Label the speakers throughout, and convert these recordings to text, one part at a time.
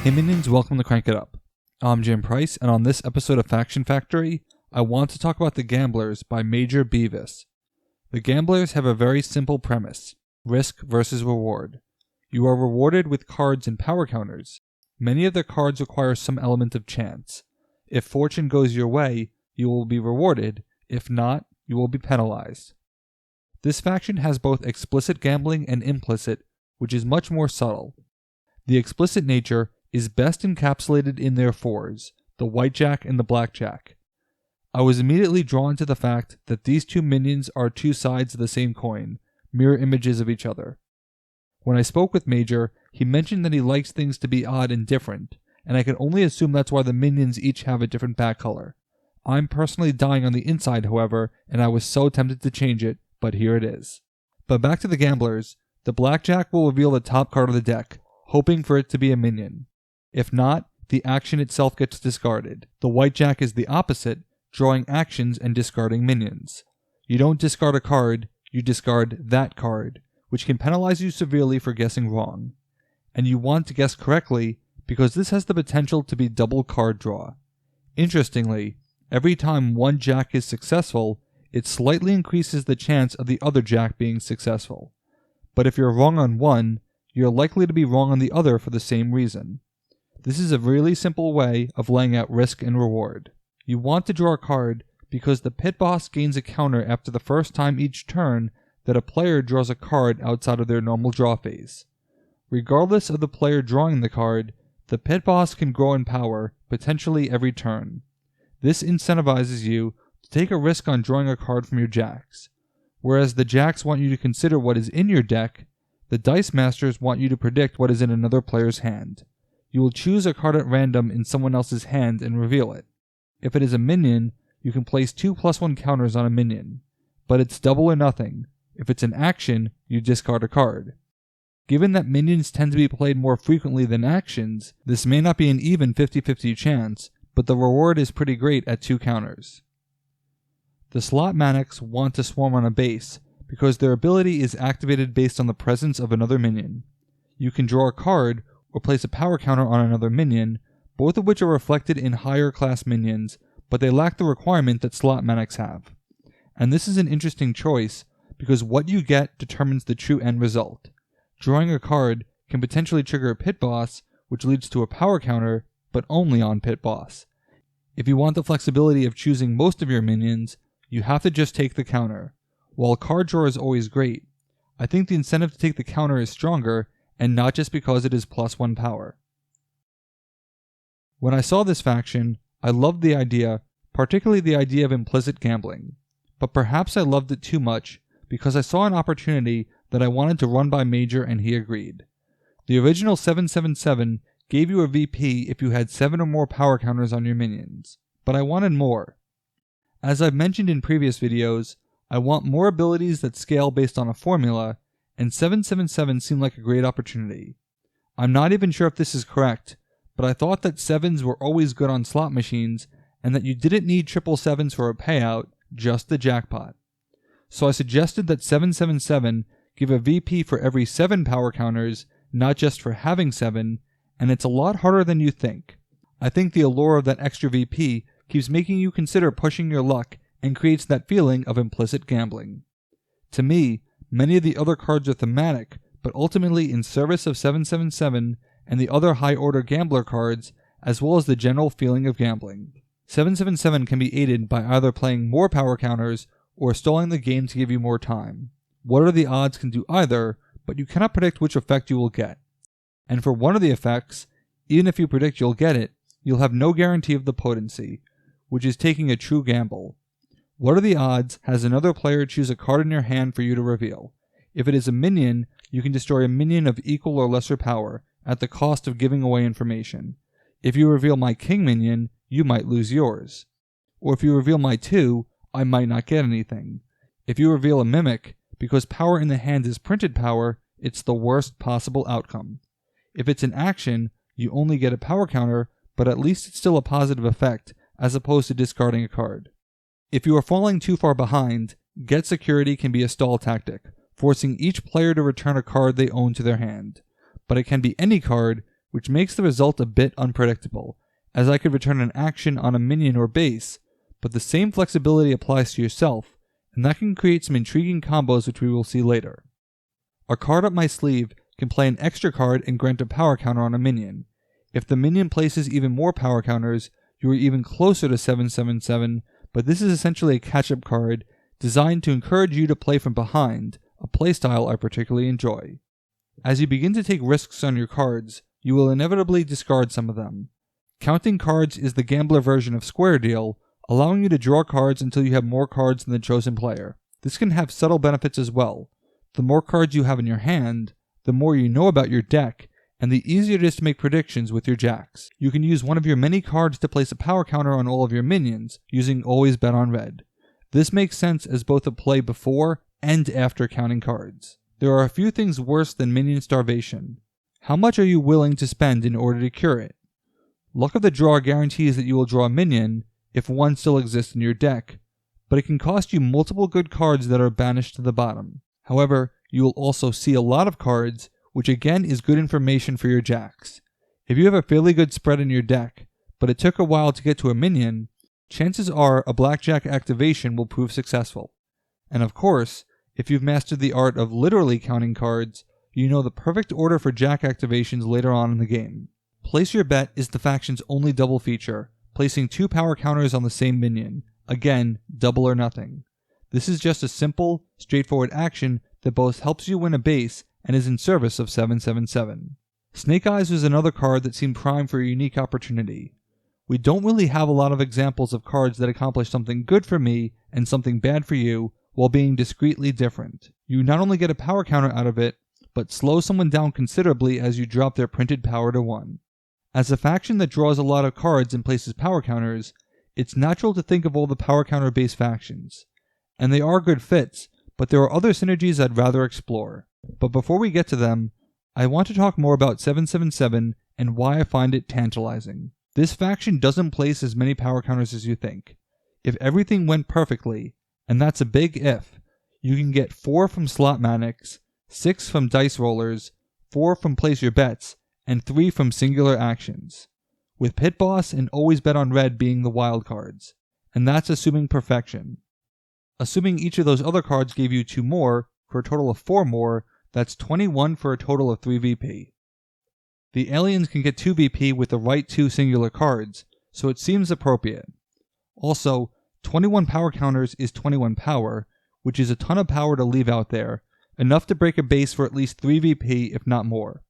Speaker 1: Hey minions, welcome to Crank It Up. I'm Jim Price, and on this episode of Faction Factory, I want to talk about The Gamblers by Major Bevis. The Gamblers have a very simple premise: risk versus reward. You are rewarded with cards and power counters. Many of their cards require some element of chance. If fortune goes your way, you will be rewarded. If not, you will be penalized. This faction has both explicit gambling and implicit, which is much more subtle. The explicit nature is best encapsulated in their fours, the white jack and the black jack. I was immediately drawn to the fact that these two minions are two sides of the same coin, mirror images of each other. When I spoke with Major, he mentioned that he likes things to be odd and different, and I can only assume that's why the minions each have a different back color. I'm personally dying on the inside, however, and I was so tempted to change it, but here it is. But back to the Gamblers, the blackjack will reveal the top card of the deck, hoping for it to be a minion. If not, the action itself gets discarded. The white jack is the opposite, drawing actions and discarding minions. You don't discard a card, you discard that card, which can penalize you severely for guessing wrong. And you want to guess correctly because this has the potential to be double card draw. Interestingly, every time one jack is successful, it slightly increases the chance of the other jack being successful. But if you're wrong on one, you're likely to be wrong on the other for the same reason. This is a really simple way of laying out risk and reward. You want to draw a card because the pit boss gains a counter after the first time each turn that a player draws a card outside of their normal draw phase. Regardless of the player drawing the card, the pit boss can grow in power, potentially every turn. This incentivizes you to take a risk on drawing a card from your jacks. Whereas the jacks want you to consider what is in your deck, the dice masters want you to predict what is in another player's hand. You will choose a card at random in someone else's hand and reveal it. If it is a minion, you can place 2+1 counters on a minion, but it's double or nothing. If it's an action, you discard a card. Given that minions tend to be played more frequently than actions, this may not be an even 50-50 chance, but the reward is pretty great at 2 counters. The slot manics want to swarm on a base, because their ability is activated based on the presence of another minion. You can draw a card, or place a power counter on another minion, both of which are reflected in higher class minions, but they lack the requirement that slot manics have. And this is an interesting choice, because what you get determines the true end result. Drawing a card can potentially trigger a pit boss, which leads to a power counter, but only on pit boss. If you want the flexibility of choosing most of your minions, you have to just take the counter. While card draw is always great, I think the incentive to take the counter is stronger, and not just because it is +1 power. When I saw this faction, I loved the idea, particularly the idea of implicit gambling. But perhaps I loved it too much, because I saw an opportunity that I wanted to run by Major and he agreed. The original 777 gave you a VP if you had 7 or more power counters on your minions, but I wanted more. As I've mentioned in previous videos, I want more abilities that scale based on a formula, and 777 seemed like a great opportunity. I'm not even sure if this is correct, but I thought that 7s were always good on slot machines, and that you didn't need 777s for a payout, just the jackpot. So I suggested that 777 give a VP for every 7 power counters, not just for having 7, and it's a lot harder than you think. I think the allure of that extra VP keeps making you consider pushing your luck and creates that feeling of implicit gambling. To me, many of the other cards are thematic, but ultimately in service of 777 and the other high-order gambler cards, as well as the general feeling of gambling. 777 can be aided by either playing more power counters or stalling the game to give you more time. What are the odds can do either, but you cannot predict which effect you will get. And for one of the effects, even if you predict you'll get it, you'll have no guarantee of the potency, which is taking a true gamble. What are the odds has another player choose a card in your hand for you to reveal? If it is a minion, you can destroy a minion of equal or lesser power, at the cost of giving away information. If you reveal my king minion, you might lose yours. Or if you reveal my 2, I might not get anything. If you reveal a mimic, because power in the hand is printed power, it's the worst possible outcome. If it's an action, you only get a power counter, but at least it's still a positive effect, as opposed to discarding a card. If you are falling too far behind, get security can be a stall tactic, forcing each player to return a card they own to their hand. But it can be any card, which makes the result a bit unpredictable, as I could return an action on a minion or base, but the same flexibility applies to yourself, and that can create some intriguing combos which we will see later. A card up my sleeve can play an extra card and grant a power counter on a minion. If the minion places even more power counters, you are even closer to 777, but this is essentially a catch-up card designed to encourage you to play from behind, a playstyle I particularly enjoy. As you begin to take risks on your cards, you will inevitably discard some of them. Counting cards is the gambler version of Square Deal, allowing you to draw cards until you have more cards than the chosen player. This can have subtle benefits as well. The more cards you have in your hand, the more you know about your deck, and the easier it is to make predictions with your jacks. You can use one of your many cards to place a power counter on all of your minions, using Always Bet on Red. This makes sense as both a play before and after counting cards. There are a few things worse than minion starvation. How much are you willing to spend in order to cure it? Luck of the Draw guarantees that you will draw a minion, if one still exists in your deck, but it can cost you multiple good cards that are banished to the bottom. However, you will also see a lot of cards, which again is good information for your jacks. If you have a fairly good spread in your deck, but it took a while to get to a minion, chances are a blackjack activation will prove successful. And of course, if you've mastered the art of literally counting cards, you know the perfect order for jack activations later on in the game. Place Your Bet is the faction's only double feature, placing 2 power counters on the same minion. Again, double or nothing. This is just a simple, straightforward action that both helps you win a base and is in service of 777. Snake Eyes was another card that seemed primed for a unique opportunity. We don't really have a lot of examples of cards that accomplish something good for me and something bad for you while being discreetly different. You not only get a power counter out of it, but slow someone down considerably as you drop their printed power to 1. As a faction that draws a lot of cards and places power counters, it's natural to think of all the power counter based factions. And they are good fits, but there are other synergies I'd rather explore. But before we get to them, I want to talk more about 777 and why I find it tantalizing. This faction doesn't place as many power counters as you think. If everything went perfectly, and that's a big if, you can get 4 from Slot Manics, 6 from Dice Rollers, 4 from Place Your Bets, and 3 from singular actions, with Pit Boss and Always Bet on Red being the wild cards, and that's assuming perfection. Assuming each of those other cards gave you 2 more, for a total of 4 more, that's 21 for a total of 3 VP. The aliens can get 2 VP with the right 2 singular cards, so it seems appropriate. Also, 21 power counters is 21 power, which is a ton of power to leave out there, enough to break a base for at least 3 VP if not more.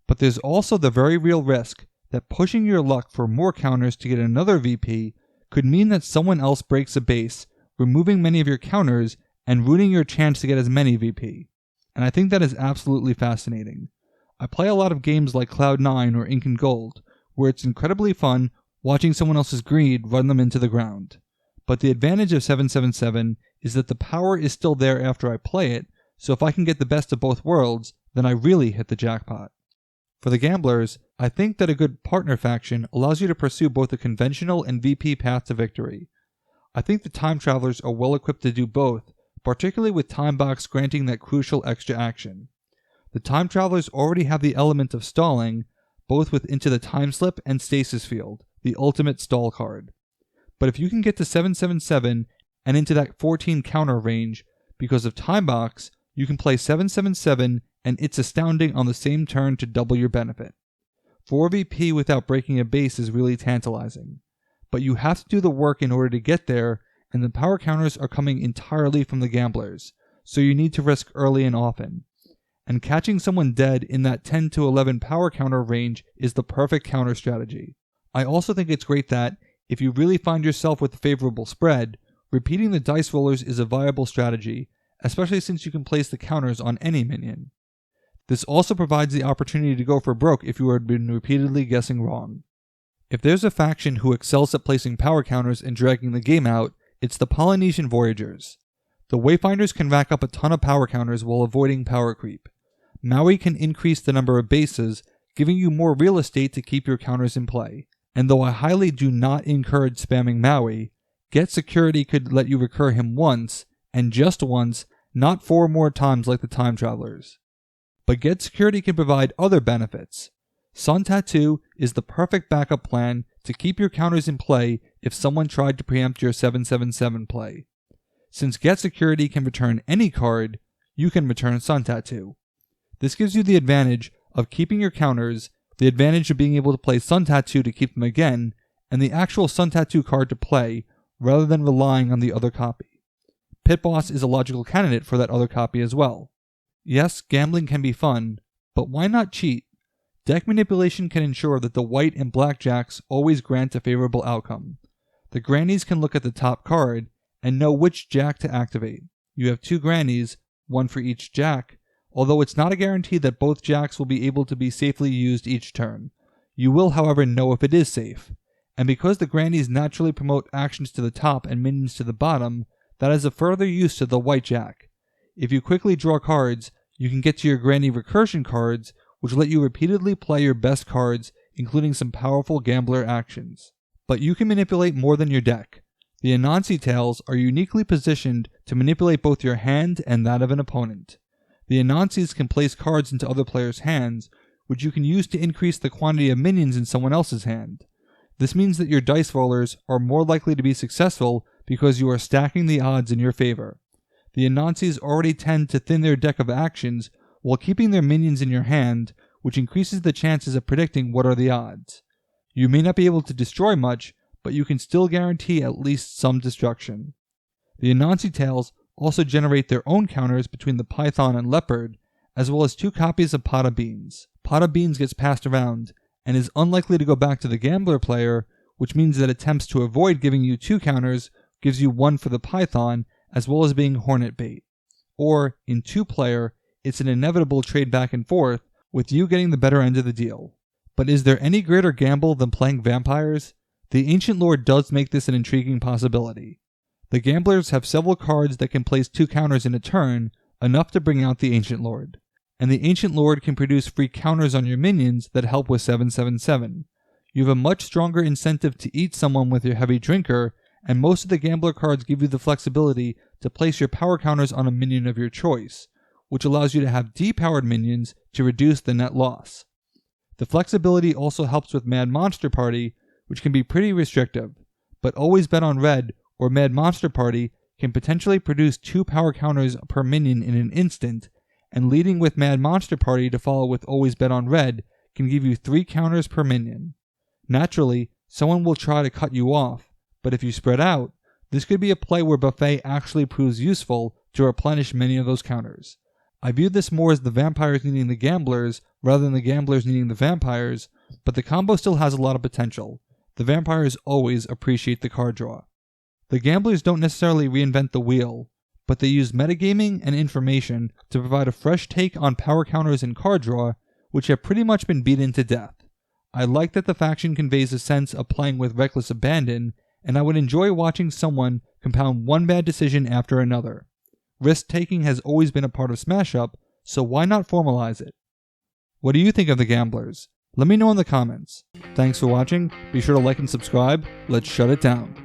Speaker 1: But there's also the very real risk that pushing your luck for more counters to get another VP could mean that someone else breaks a base, removing many of your counters and ruining your chance to get as many VP. And I think that is absolutely fascinating. I play a lot of games like Cloud9 or Ink and Gold, where it's incredibly fun watching someone else's greed run them into the ground. But the advantage of 777 is that the power is still there after I play it, so if I can get the best of both worlds, then I really hit the jackpot. For the gamblers, I think that a good partner faction allows you to pursue both a conventional and VP path to victory. I think the Time Travelers are well equipped to do both, particularly with Time Box granting that crucial extra action. The Time Travelers already have the element of stalling, both with Into the Time Slip and Stasis Field, the ultimate stall card. But if you can get to 777 and into that 14 counter range, because of Time Box, you can play 777 and It's Astounding on the same turn to double your benefit. 4 VP without breaking a base is really tantalizing. But you have to do the work in order to get there, and the power counters are coming entirely from the gamblers, so you need to risk early and often. And catching someone dead in that 10 to 11 power counter range is the perfect counter strategy. I also think it's great that, if you really find yourself with a favorable spread, repeating the dice rollers is a viable strategy, especially since you can place the counters on any minion. This also provides the opportunity to go for broke if you had been repeatedly guessing wrong. If there's a faction who excels at placing power counters and dragging the game out, it's the Polynesian Voyagers. The Wayfinders can rack up a ton of power counters while avoiding power creep. Maui can increase the number of bases, giving you more real estate to keep your counters in play. And though I highly do not encourage spamming Maui, Get Security could let you recur him once, and just once, not 4 more times like the Time Travelers. But Get Security can provide other benefits. Sun Tattoo is the perfect backup plan to keep your counters in play if someone tried to preempt your 777 play. Since Get Security can return any card, you can return Sun Tattoo. This gives you the advantage of keeping your counters, the advantage of being able to play Sun Tattoo to keep them again, and the actual Sun Tattoo card to play, rather than relying on the other copy. Pit Boss is a logical candidate for that other copy as well. Yes, gambling can be fun, but why not cheat? Deck manipulation can ensure that the white and black jacks always grant a favorable outcome. The grannies can look at the top card and know which jack to activate. You have 2 grannies, one for each jack, although it's not a guarantee that both jacks will be able to be safely used each turn. You will, however, know if it is safe. And because the grannies naturally promote actions to the top and minions to the bottom, that is a further use to the white jack. If you quickly draw cards, you can get to your granny recursion cards, which let you repeatedly play your best cards, including some powerful gambler actions. But you can manipulate more than your deck. The Anansi Tails are uniquely positioned to manipulate both your hand and that of an opponent. The Anansis can place cards into other players' hands, which you can use to increase the quantity of minions in someone else's hand. This means that your dice rollers are more likely to be successful because you are stacking the odds in your favor. The Anansis already tend to thin their deck of actions while keeping their minions in your hand, which increases the chances of predicting what are the odds. You may not be able to destroy much, but you can still guarantee at least some destruction. The Anansi Tails also generate their own counters between the Python and Leopard, as well as 2 copies of Pot of Beans. Pot of Beans gets passed around, and is unlikely to go back to the Gambler player, which means that attempts to avoid giving you 2 counters gives you 1 for the Python, as well as being Hornet bait. Or, in 2-player, it's an inevitable trade back and forth, with you getting the better end of the deal. But is there any greater gamble than playing vampires? The Ancient Lord does make this an intriguing possibility. The Gamblers have several cards that can place 2 counters in a turn, enough to bring out the Ancient Lord. And the Ancient Lord can produce free counters on your minions that help with 777. You have a much stronger incentive to eat someone with your heavy drinker, and most of the Gambler cards give you the flexibility to place your power counters on a minion of your choice, which allows you to have depowered minions to reduce the net loss. The flexibility also helps with Mad Monster Party, which can be pretty restrictive, but Always Bet on Red or Mad Monster Party can potentially produce 2 power counters per minion in an instant, and leading with Mad Monster Party to follow with Always Bet on Red can give you 3 counters per minion. Naturally, someone will try to cut you off, but if you spread out, this could be a play where Buffet actually proves useful to replenish many of those counters. I view this more as the vampires needing the gamblers rather than the gamblers needing the vampires, but the combo still has a lot of potential. The vampires always appreciate the card draw. The gamblers don't necessarily reinvent the wheel, but they use metagaming and information to provide a fresh take on power counters and card draw, which have pretty much been beaten to death. I like that the faction conveys a sense of playing with reckless abandon, and I would enjoy watching someone compound one bad decision after another. Risk-taking has always been a part of Smash Up, so why not formalize it? What do you think of the Gamblers? Let me know in the comments. Thanks for watching, be sure to like and subscribe, let's shut it down.